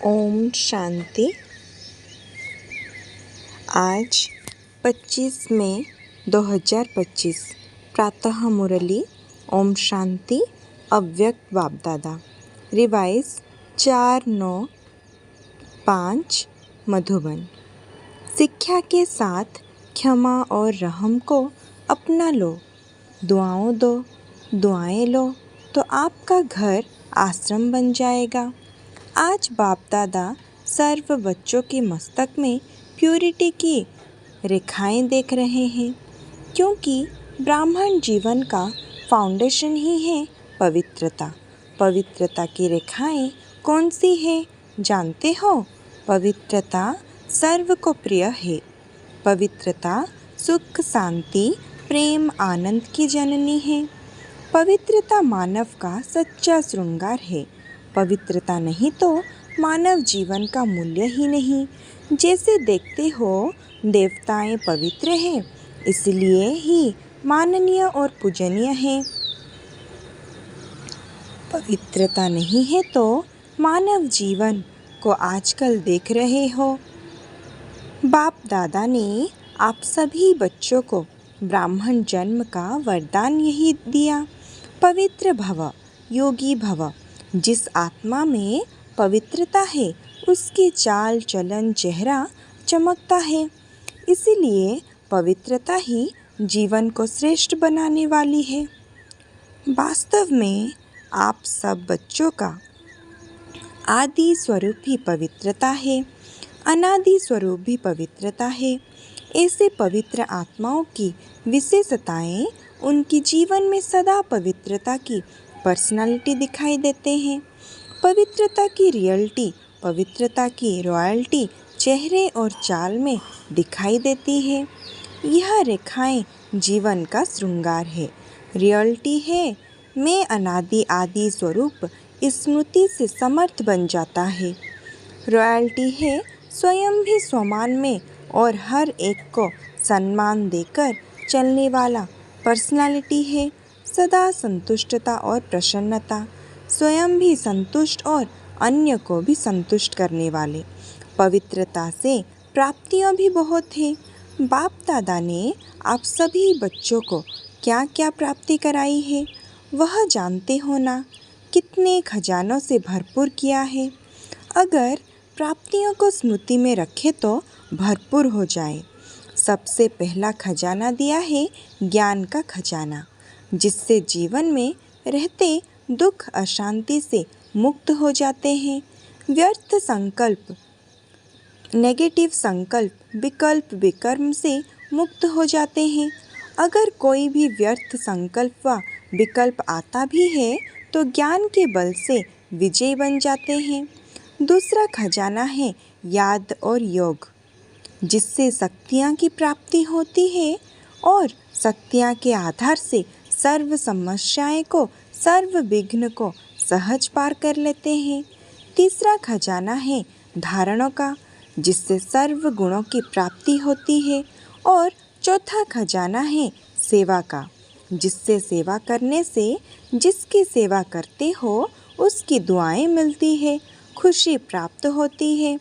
ओम शांति। आज 25 मई 2025 प्रातः मुरली। ओम शांति। अव्यक्त बाप-दादा। रिवाइज 4-9-5 मधुबन। शिक्षा के साथ क्षमा और रहम को अपना लो। दुआओं दो, दुआएं लो तो आपका घर आश्रम बन जाएगा। आज बाप दादा सर्व बच्चों के मस्तक में प्यूरिटी की रेखाएं देख रहे हैं, क्योंकि ब्राह्मण जीवन का फाउंडेशन ही है पवित्रता। पवित्रता की रेखाएं कौन सी है जानते हो? पवित्रता सर्व को प्रिय है। पवित्रता सुख, शांति, प्रेम, आनंद की जननी है। पवित्रता मानव का सच्चा श्रृंगार है। पवित्रता नहीं तो मानव जीवन का मूल्य ही नहीं। जैसे देखते हो देवताएं पवित्र हैं, इसलिए ही माननीय और पूजनीय हैं। पवित्रता नहीं है तो मानव जीवन को आजकल देख रहे हो। बाप दादा ने आप सभी बच्चों को ब्राह्मण जन्म का वरदान यही दिया, पवित्र भव, योगी भव। जिस आत्मा में पवित्रता है उसकी चाल चलन चेहरा चमकता है। इसीलिए पवित्रता ही जीवन को श्रेष्ठ बनाने वाली है। वास्तव में आप सब बच्चों का आदि स्वरूप ही पवित्रता है, अनादि स्वरूप भी पवित्रता है। ऐसे पवित्र आत्माओं की विशेषताएं उनकी जीवन में सदा पवित्रता की पर्सनालिटी दिखाई देते हैं। पवित्रता की रियलिटी, पवित्रता की रॉयल्टी चेहरे और चाल में दिखाई देती है। यह रेखाएं जीवन का श्रृंगार है। रियलिटी है मैं अनादि आदि स्वरूप स्मृति से समर्थ बन जाता है। रॉयल्टी है स्वयं भी स्वमान में और हर एक को सम्मान देकर चलने वाला पर्सनालिटी है। सदा संतुष्टता और प्रसन्नता, स्वयं भी संतुष्ट और अन्य को भी संतुष्ट करने वाले। पवित्रता से प्राप्तियां भी बहुत हैं। बाप दादा ने आप सभी बच्चों को क्या क्या प्राप्ति कराई है वह जानते हो ना? कितने खजानों से भरपूर किया है। अगर प्राप्तियों को स्मृति में रखे तो भरपूर हो जाए। सबसे पहला खजाना दिया है ज्ञान का खजाना, जिससे जीवन में रहते दुख अशांति से मुक्त हो जाते हैं। व्यर्थ संकल्प, नेगेटिव संकल्प, विकल्प विकर्म से मुक्त हो जाते हैं। अगर कोई भी व्यर्थ संकल्प व विकल्प आता भी है तो ज्ञान के बल से विजय बन जाते हैं। दूसरा खजाना है याद और योग, जिससे शक्तियाँ की प्राप्ति होती है और शक्तियाँ के आधार से सर्व समस्याएं को, सर्व विघ्न को सहज पार कर लेते हैं। तीसरा खजाना है धारणों का, जिससे सर्व गुणों की प्राप्ति होती है। और चौथा खजाना है सेवा का, जिससे सेवा करने से जिसकी सेवा करते हो उसकी दुआएं मिलती है, खुशी प्राप्त होती है।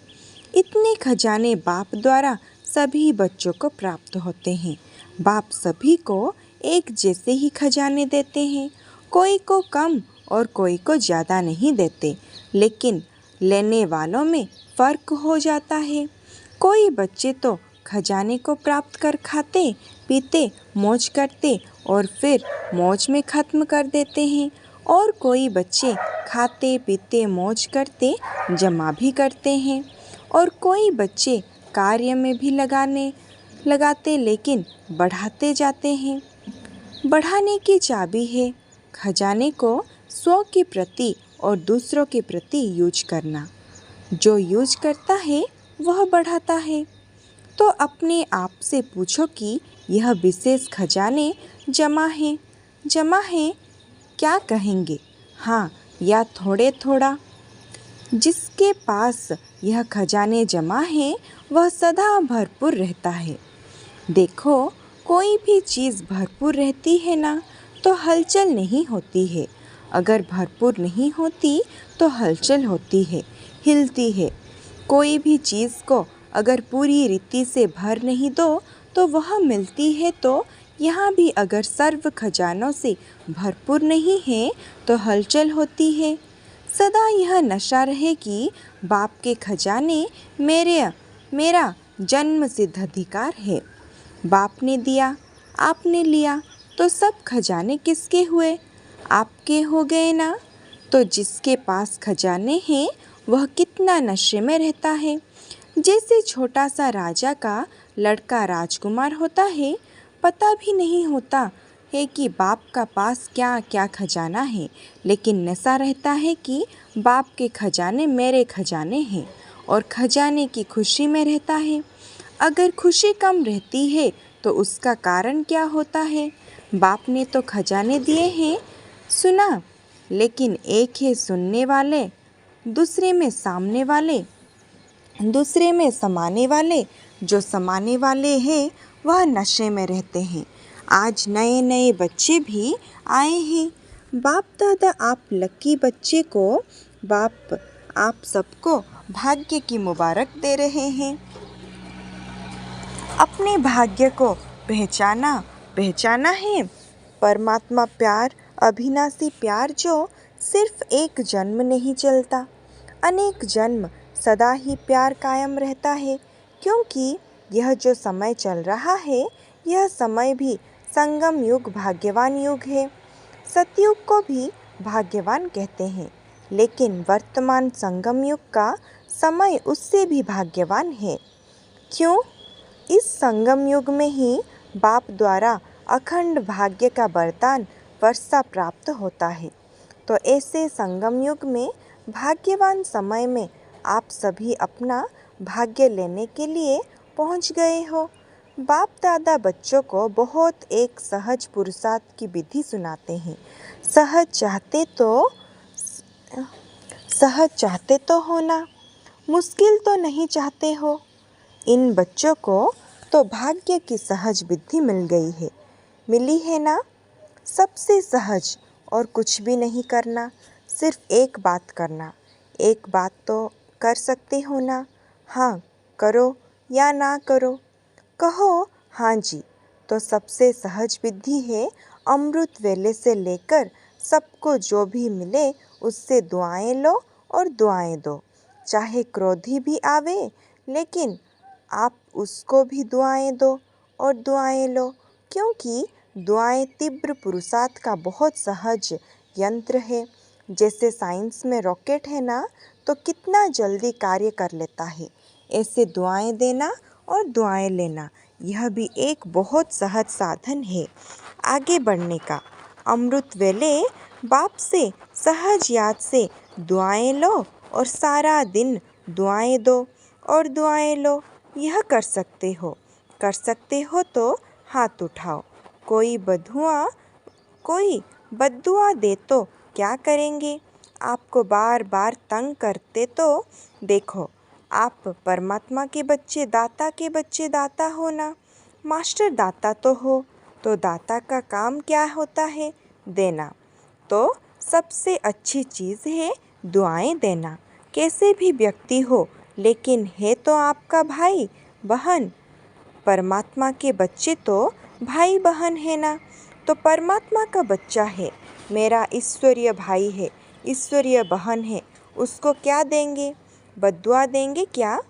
इतने खजाने बाप द्वारा सभी बच्चों को प्राप्त होते हैं। बाप सभी को एक जैसे ही खजाने देते हैं, कोई को कम और कोई को ज़्यादा नहीं देते, लेकिन लेने वालों में फ़र्क हो जाता है। कोई बच्चे तो खजाने को प्राप्त कर खाते पीते मौज करते और फिर मौज में ख़त्म कर देते हैं, और कोई बच्चे खाते पीते मौज करते जमा भी करते हैं, और कोई बच्चे कार्य में भी लगाते लेकिन बढ़ाते जाते हैं। बढ़ाने की चाबी है खजाने को स्व के प्रति और दूसरों के प्रति यूज करना। जो यूज करता है वह बढ़ाता है। तो अपने आप से पूछो कि यह विशेष खजाने जमा है क्या कहेंगे, हाँ या थोड़े थोड़ा? जिसके पास यह खजाने जमा है वह सदा भरपूर रहता है। देखो कोई भी चीज़ भरपूर रहती है ना तो हलचल नहीं होती है, अगर भरपूर नहीं होती तो हलचल होती है, हिलती है। कोई भी चीज़ को अगर पूरी रीति से भर नहीं दो तो वह मिलती है, तो यहाँ भी अगर सर्व खजानों से भरपूर नहीं है तो हलचल होती है। सदा यह नशा रहे कि बाप के खजाने मेरा जन्म सिद्ध अधिकार है। बाप ने दिया, आपने लिया, तो सब खजाने किसके हुए? आपके हो गए ना। तो जिसके पास खजाने हैं वह कितना नशे में रहता है। जैसे छोटा सा राजा का लड़का राजकुमार होता है, पता भी नहीं होता है कि बाप का पास क्या क्या खजाना है, लेकिन नशा रहता है कि बाप के खजाने मेरे खजाने हैं, और खजाने की खुशी में रहता है। अगर खुशी कम रहती है तो उसका कारण क्या होता है? बाप ने तो खजाने दिए हैं, सुना, लेकिन एक है सुनने वाले, दूसरे में सामने वाले, दूसरे में समाने वाले। जो समाने वाले हैं वह नशे में रहते हैं। आज नए नए बच्चे भी आए हैं। बाप दादा आप लकी बच्चे को, बाप आप सबको भाग्य की मुबारक दे रहे हैं। अपने भाग्य को पहचाना है। परमात्मा प्यार, अविनाशी प्यार जो सिर्फ एक जन्म नहीं चलता, अनेक जन्म सदा ही प्यार कायम रहता है। क्योंकि यह जो समय चल रहा है, यह समय भी संगम युग भाग्यवान युग है। सतयुग को भी भाग्यवान कहते हैं, लेकिन वर्तमान संगम युग का समय उससे भी भाग्यवान है। क्यों? इस संगम युग में ही बाप द्वारा अखंड भाग्य का वरदान वर्षा प्राप्त होता है। तो ऐसे संगम युग में भाग्यवान समय में आप सभी अपना भाग्य लेने के लिए पहुंच गए हो। बाप दादा बच्चों को बहुत एक सहज पुरुषार्थ की विधि सुनाते हैं। सहज चाहते तो हो ना, मुश्किल तो नहीं चाहते हो। इन बच्चों को तो भाग्य की सहज विधि मिली है ना। सबसे सहज, और कुछ भी नहीं करना, सिर्फ एक बात करना। एक बात तो कर सकते हो ना? हाँ करो या ना करो, कहो हाँ जी। तो सबसे सहज विधि है अमृत वेले से लेकर सबको जो भी मिले उससे दुआएं लो और दुआएं दो। चाहे क्रोधी भी आवे, लेकिन आप उसको भी दुआएं दो और दुआएं लो। क्योंकि दुआएं तीव्र पुरुषार्थ का बहुत सहज यंत्र है। जैसे साइंस में रॉकेट है ना, तो कितना जल्दी कार्य कर लेता है। ऐसे दुआएं देना और दुआएं लेना, यह भी एक बहुत सहज साधन है आगे बढ़ने का। अमृत वेले बाप से सहज याद से दुआएं लो और सारा दिन दुआएं दो और दुआएं लो। यह कर सकते हो तो हाथ उठाओ। कोई बद्दुआ दे तो क्या करेंगे? आपको बार बार तंग करते तो देखो, आप परमात्मा के बच्चे, दाता के बच्चे दाता हो ना। मास्टर दाता तो हो, तो दाता का काम क्या होता है? देना। तो सबसे अच्छी चीज़ है दुआएं देना। कैसे भी व्यक्ति हो, लेकिन है तो आपका भाई बहन। परमात्मा के बच्चे तो भाई बहन है ना। तो परमात्मा का बच्चा है, मेरा ईश्वरीय भाई है, ईश्वरीय बहन है, उसको क्या देंगे? बद्दुआ देंगे क्या?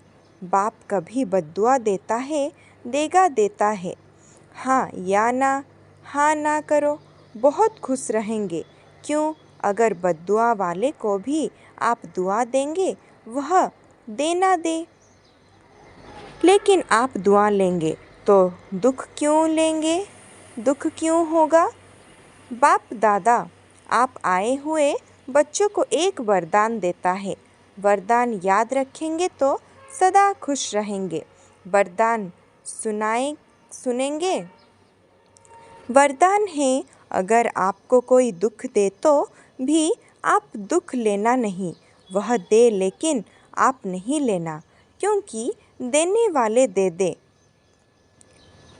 बाप कभी बद्दुआ देता है? हाँ या ना? हाँ ना करो, बहुत खुश रहेंगे। क्यों? अगर बद्दुआ वाले को भी आप दुआ देंगे, वह देना दे। लेकिन आप दुआ लेंगे तो दुख क्यों लेंगे? दुख क्यों होगा? बाप दादा आप आए हुए बच्चों को एक वरदान देता है। वरदान याद रखेंगे तो सदा खुश रहेंगे। वरदान सुनेंगे। वरदान है, अगर आपको कोई दुख दे तो भी आप दुख लेना नहीं। वह दे लेकिन आप नहीं लेना, क्योंकि देने वाले दे।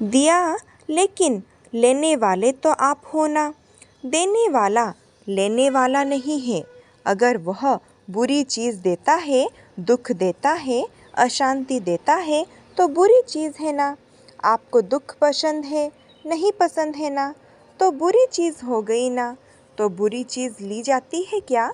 दिया लेकिन लेने वाले तो आप हो ना। देने वाला लेने वाला नहीं है। अगर वह बुरी चीज़ देता है, दुख देता है, अशांति देता है तो बुरी चीज़ है ना। आपको दुख पसंद है, नहीं पसंद है ना, तो बुरी चीज़ हो गई ना। तो बुरी चीज़ ली जाती है क्या?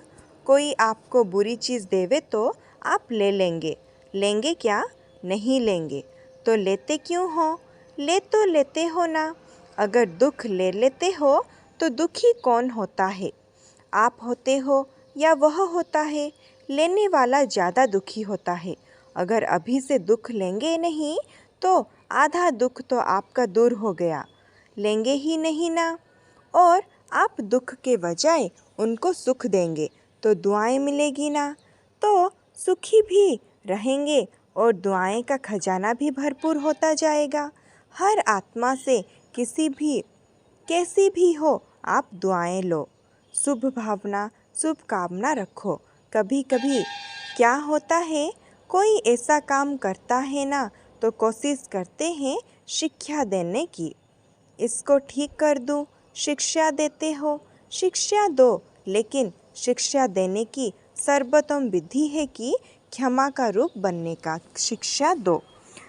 कोई आपको बुरी चीज़ देवे तो आप ले लेंगे। लेंगे क्या? नहीं लेंगे। तो लेते क्यों हो? ले तो लेते हो ना। अगर दुख ले लेते हो तो दुखी कौन होता है? आप होते हो या वह होता है? लेने वाला ज़्यादा दुखी होता है। अगर अभी से दुख लेंगे नहीं तो आधा दुख तो आपका दूर हो गया। लेंगे ही नहीं ना। और आप दुख के बजाय उनको सुख देंगे तो दुआएं मिलेगी ना। तो सुखी भी रहेंगे और दुआएं का खजाना भी भरपूर होता जाएगा। हर आत्मा से किसी भी कैसी भी हो आप दुआएं लो। शुभ भावना, शुभ कामना रखो। कभी कभी क्या होता है, कोई ऐसा काम करता है ना तो कोशिश करते हैं शिक्षा देने की। इसको ठीक कर दूं, शिक्षा देते हो, शिक्षा दो, लेकिन शिक्षा देने की सर्वोत्तम विधि है कि क्षमा का रूप बनने का शिक्षा दो।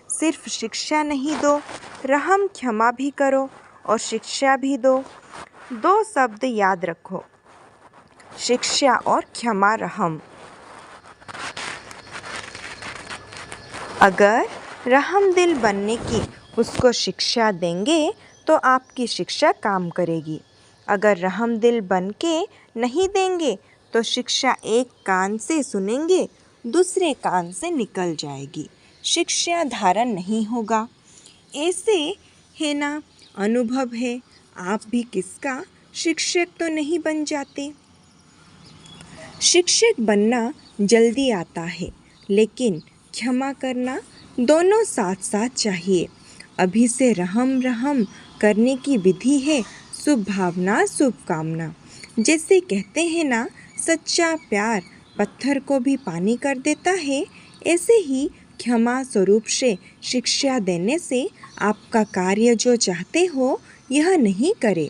सिर्फ शिक्षा नहीं दो, रहम क्षमा भी करो और शिक्षा भी दो। दो शब्द याद रखो, शिक्षा और क्षमा रहम। अगर रहम दिल बनने की उसको शिक्षा देंगे तो आपकी शिक्षा काम करेगी। अगर रहम दिल बन के नहीं देंगे तो शिक्षा एक कान से सुनेंगे, दूसरे कान से निकल जाएगी, शिक्षा धारण नहीं होगा। ऐसे है ना, अनुभव है। आप भी किसका शिक्षक तो नहीं बन जाते। शिक्षक बनना जल्दी आता है, लेकिन क्षमा करना दोनों साथ साथ चाहिए। अभी से रहम रहम करने की विधि है शुभ भावना, शुभ कामना। जैसे कहते हैं ना, सच्चा प्यार पत्थर को भी पानी कर देता है, ऐसे ही क्षमा स्वरूप से शिक्षा देने से आपका कार्य जो चाहते हो यह नहीं करे,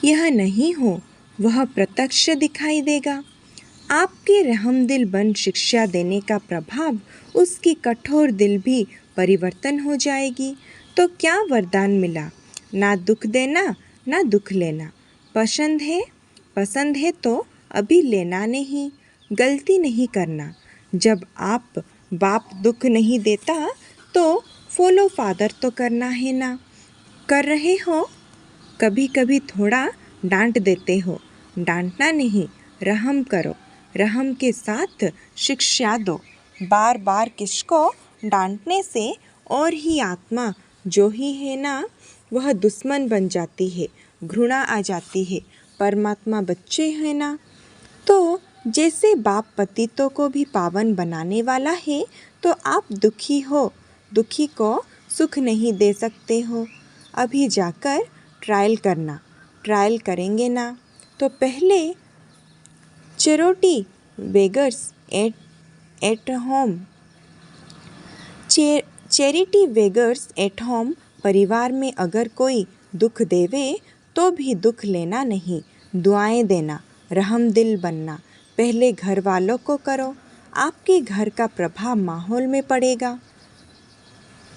यह नहीं हो, वह प्रत्यक्ष दिखाई देगा। आपके रहम दिल बन शिक्षा देने का प्रभाव उसकी कठोर दिल भी परिवर्तन हो जाएगी। तो क्या वरदान मिला? ना दुख देना, ना दुख लेना। पसंद है तो अभी लेना नहीं, गलती नहीं करना। जब आप बाप दुख नहीं देता तो फॉलो फादर तो करना है ना। कर रहे हो? कभी कभी थोड़ा डांट देते हो, डांटना नहीं, रहम करो, रहम के साथ शिक्षा दो। बार बार किसको डांटने से और ही आत्मा जो ही है ना वह दुश्मन बन जाती है, घृणा आ जाती है। परमात्मा बच्चे हैं ना, तो जैसे बाप पतितों को भी पावन बनाने वाला है, तो आप दुखी हो, दुखी को सुख नहीं दे सकते हो। अभी जाकर ट्रायल करना, ट्रायल करेंगे ना तो पहले charity beggars at home, charity beggars at home. परिवार में अगर कोई दुख देवे तो भी दुख लेना नहीं, दुआएं देना, रहम दिल बनना। पहले घर वालों को करो, आपके घर का प्रभाव माहौल में पड़ेगा,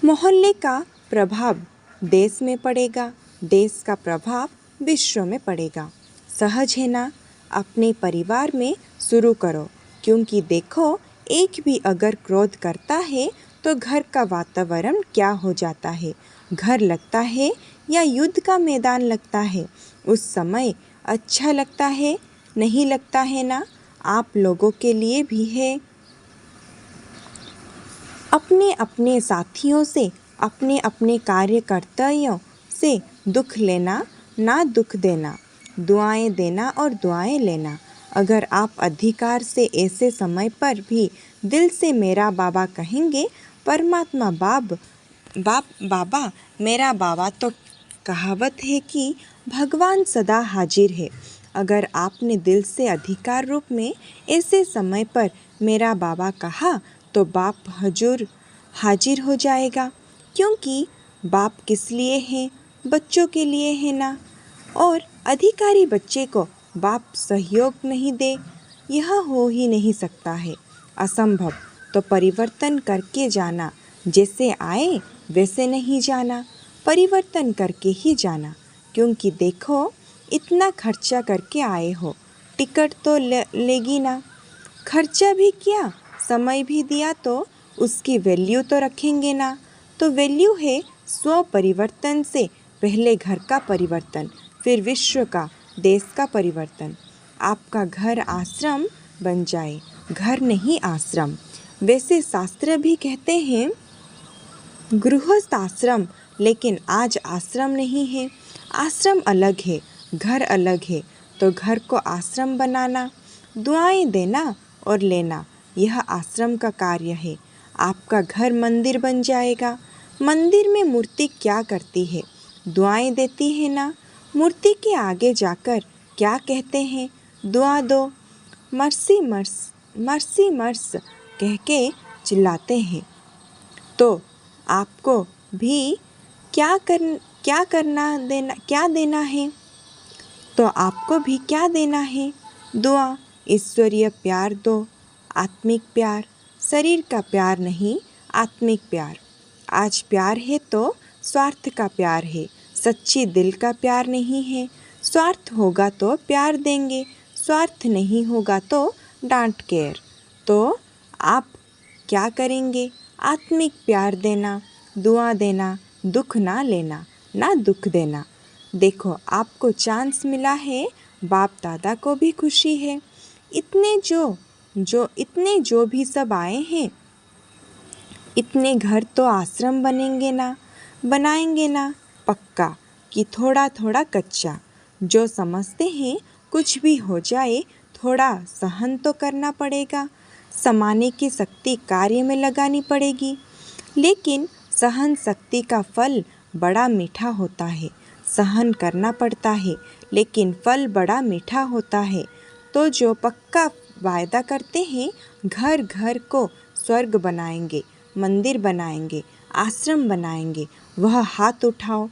मोहल्ले का प्रभाव देश में पड़ेगा, देश का प्रभाव विश्व में पड़ेगा। सहज है ना, अपने परिवार में शुरू करो, क्योंकि देखो एक भी अगर क्रोध करता है तो घर का वातावरण क्या हो जाता है। घर लगता है या युद्ध का मैदान लगता है, उस समय अच्छा लगता है, नहीं लगता है ना। आप लोगों के लिए भी है। अपने अपने साथियों से, अपने अपने कार्यकर्ताओं से दुख लेना, ना दुख देना, दुआएं देना और दुआएं लेना। अगर आप अधिकार से ऐसे समय पर भी दिल से मेरा बाबा कहेंगे, परमात्मा बाबा मेरा बाबा, तो कहावत है कि भगवान सदा हाजिर है। अगर आपने दिल से अधिकार रूप में ऐसे समय पर मेरा बाबा कहा तो बाप हाजिर हो जाएगा, क्योंकि बाप किस लिए है? बच्चों के लिए है ना। और अधिकारी बच्चे को बाप सहयोग नहीं दे, यह हो ही नहीं सकता है, असंभव। तो परिवर्तन करके जाना, जैसे आए वैसे नहीं जाना, परिवर्तन करके ही जाना। क्योंकि देखो, इतना खर्चा करके आए हो, टिकट तो लेगी ना। खर्चा भी किया, समय भी दिया, तो उसकी वैल्यू तो रखेंगे ना। तो वैल्यू है स्व परिवर्तन से पहले घर का परिवर्तन, फिर विश्व का, देश का परिवर्तन। आपका घर आश्रम बन जाए, घर नहीं आश्रम। वैसे शास्त्र भी कहते हैं गृहस्थ आश्रम, लेकिन आज आश्रम नहीं है। आश्रम अलग है, घर अलग है। तो घर को आश्रम बनाना, दुआएं देना और लेना, यह आश्रम का कार्य है। आपका घर मंदिर बन जाएगा। मंदिर में मूर्ति क्या करती है? दुआएं देती है ना। मूर्ति के आगे जाकर क्या कहते हैं? दुआ दो, मर्सी मर्स, मर्सी मर्स कह के चिल्लाते हैं। तो आपको भी क्या देना है? तो आपको भी क्या देना है? दुआ, ईश्वरीय प्यार दो, आत्मिक प्यार, शरीर का प्यार नहीं, आत्मिक प्यार। आज प्यार है तो स्वार्थ का प्यार है, सच्ची दिल का प्यार नहीं है। स्वार्थ होगा तो प्यार देंगे, स्वार्थ नहीं होगा तो डांट केयर। तो आप क्या करेंगे? आत्मिक प्यार देना, दुआ देना, दुख ना लेना, ना दुख देना। देखो, आपको चांस मिला है, बाप दादा को भी खुशी है। इतने जो भी सब आए हैं, इतने घर तो आश्रम बनाएंगे ना, पक्का कि थोड़ा थोड़ा कच्चा। जो समझते हैं कुछ भी हो जाए, थोड़ा सहन तो करना पड़ेगा, समाने की शक्ति कार्य में लगानी पड़ेगी। लेकिन सहन शक्ति का फल बड़ा मीठा होता है। सहन करना पड़ता है, लेकिन फल बड़ा मीठा होता है। तो जो पक्का वायदा करते हैं, घर घर को स्वर्ग बनाएंगे, मंदिर बनाएंगे, आश्रम बनाएंगे, वह हाथ उठाओ।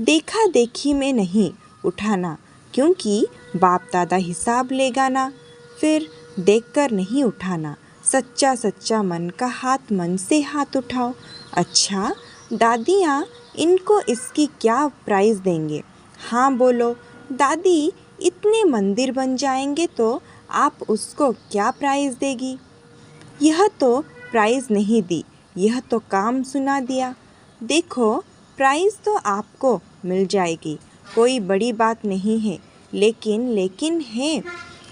देखा देखी में नहीं उठाना, क्योंकि बाप दादा हिसाब लेगा ना। फिर देखकर नहीं उठाना, सच्चा सच्चा मन का हाथ, मन से हाथ उठाओ। अच्छा दादियाँ, इनको इसकी क्या प्राइज़ देंगे? हाँ बोलो। दादी, इतने मंदिर बन जाएंगे तो आप उसको क्या प्राइज़ देगी? यह तो प्राइज़ नहीं दी, यह तो काम सुना दिया। देखो, प्राइज़ तो आपको मिल जाएगी, कोई बड़ी बात नहीं है।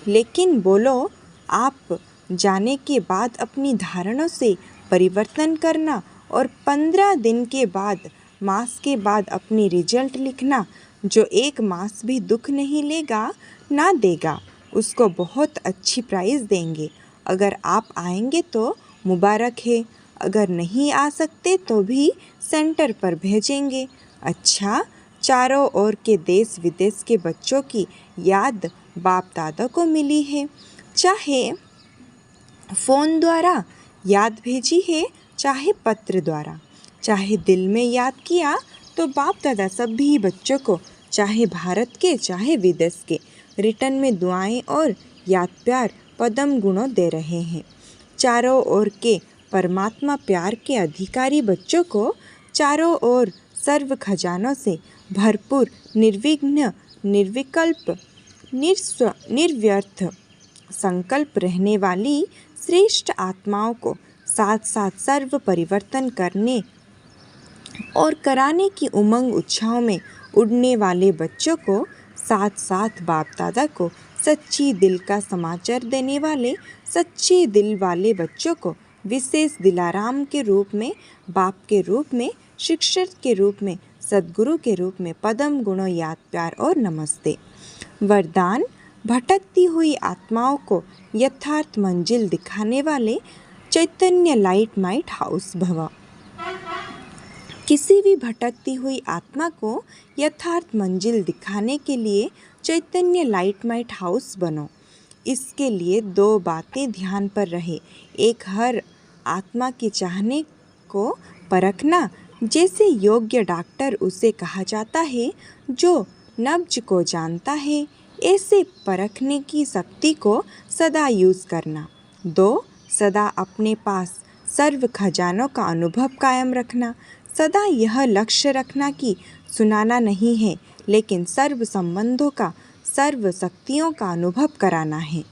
लेकिन बोलो, आप जाने के बाद अपनी धारणों से परिवर्तन करना और 15 दिन के बाद, मास के बाद अपनी रिजल्ट लिखना। जो 1 मास भी दुख नहीं लेगा ना देगा, उसको बहुत अच्छी प्राइज़ देंगे। अगर आप आएंगे तो मुबारक है, अगर नहीं आ सकते तो भी सेंटर पर भेजेंगे। अच्छा, चारों ओर के देश विदेश के बच्चों की याद बाप दादा को मिली है। चाहे फ़ोन द्वारा याद भेजी है, चाहे पत्र द्वारा, चाहे दिल में याद किया, तो बाप दादा सभी बच्चों को, चाहे भारत के चाहे विदेश के, रिटर्न में दुआएं और याद प्यार पदम गुणों दे रहे हैं। चारों ओर के परमात्मा प्यार के अधिकारी बच्चों को चारों ओर सर्व खजानों से भरपूर, निर्विघ्न, निर्विकल्प, निर्व्यर्थ संकल्प रहने वाली श्रेष्ठ आत्माओं को साथ साथ सर्व परिवर्तन करने और कराने की उमंग उत्साह में उड़ने वाले बच्चों को साथ साथ बाप दादा को सच्ची दिल का समाचार देने वाले सच्चे दिल वाले बच्चों को विशेष दिलाराम के रूप में, बाप के रूप में, शिक्षक के रूप में, सद्गुरु के रूप में पदम गुणों याद प्यार और नमस्ते। वरदान, भटकती हुई आत्माओं को यथार्थ मंजिल दिखाने वाले चैतन्य लाइट हाउस भव। किसी भी भटकती हुई आत्मा को यथार्थ मंजिल दिखाने के लिए चैतन्य लाइट हाउस बनो। इसके लिए 2 बातें ध्यान पर रहे। एक, हर आत्मा की चाहने को परखना, जैसे योग्य डॉक्टर उसे कहा जाता है जो नब्ज को जानता है। ऐसे परखने की शक्ति को सदा यूज़ करना। 2. सदा अपने पास सर्व खजानों का अनुभव कायम रखना। सदा यह लक्ष्य रखना कि सुनाना नहीं है, लेकिन सर्व संबंधों का, सर्व शक्तियों का अनुभव कराना है।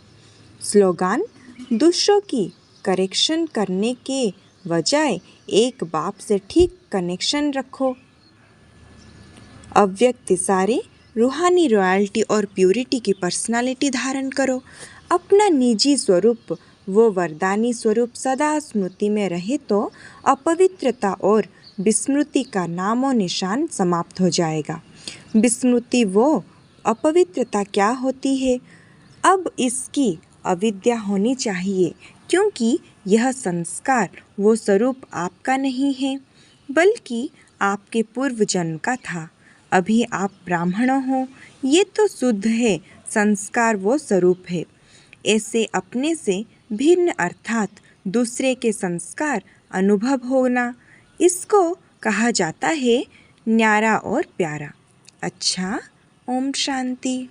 स्लोगान: दूसरों की करेक्शन करने के बजाय एक बाप से ठीक कनेक्शन रखो। अव्यक्त इशारे: रूहानी रॉयल्टी और प्यूरिटी की पर्सनालिटी धारण करो। अपना निजी स्वरूप वो वरदानी स्वरूप सदा स्मृति में रहे तो अपवित्रता और विस्मृति का नामो निशान समाप्त हो जाएगा। विस्मृति वो अपवित्रता क्या होती है? अब इसकी अविद्या होनी चाहिए, क्योंकि यह संस्कार वो स्वरूप आपका नहीं है, बल्कि आपके पूर्व जन्म का था। अभी आप ब्राह्मण हो, ये तो शुद्ध है, संस्कार वो स्वरूप है। ऐसे अपने से भिन्न अर्थात दूसरे के संस्कार अनुभव होना, इसको कहा जाता है न्यारा और प्यारा। अच्छा, ओम शांति।